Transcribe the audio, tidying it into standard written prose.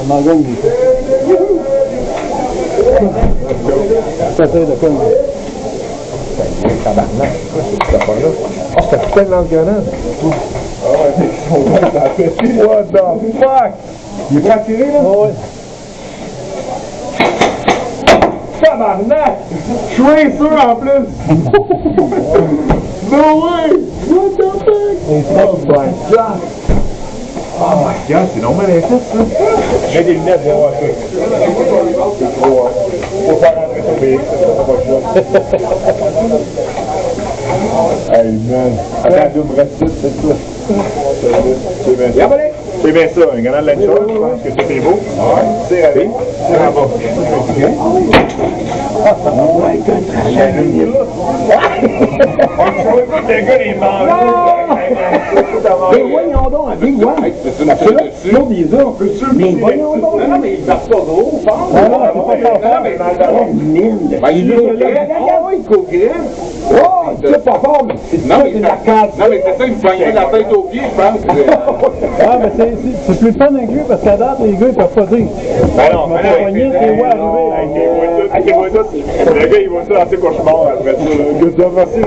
On en gagne. Ça fait de quoi? Tabarnak, c'est pas là. Oh, c'était plein de lance-grenade. What the fuck? Il est pas tiré, là? Oh, oui. Tabarnak! Je suis sûr en plus! No way! What the fuck? Oh my god! Oh my god, c'est normal les fesses, ça! J'ai des lunettes, viens voir ça. Faut faire rentrer sur BX, ça pas le choix. Hey man! Attends, deux me reste c'est ça. C'est bien ça, un grenade launcher, je pense que c'était beau. Tire avec, tire en bas. Oh my god, le gars, il mange. Mais voyons donc, c'est une des heures, mais voyons donc. Non, mais il passe pas gros, je pense. Il est coquin. Oh, c'est pas fort, mais c'est la carte. Non, mais c'est ça, il me poignait la tête aux pieds, je pense. Ah, mais c'est plus fun avec lui parce qu'à date, les gars, ils peuvent pas dire. Ben non, mais poigné, c'est ouais arrivé. Le gars, il voit ça dans ses cauchemars après ça. Merci,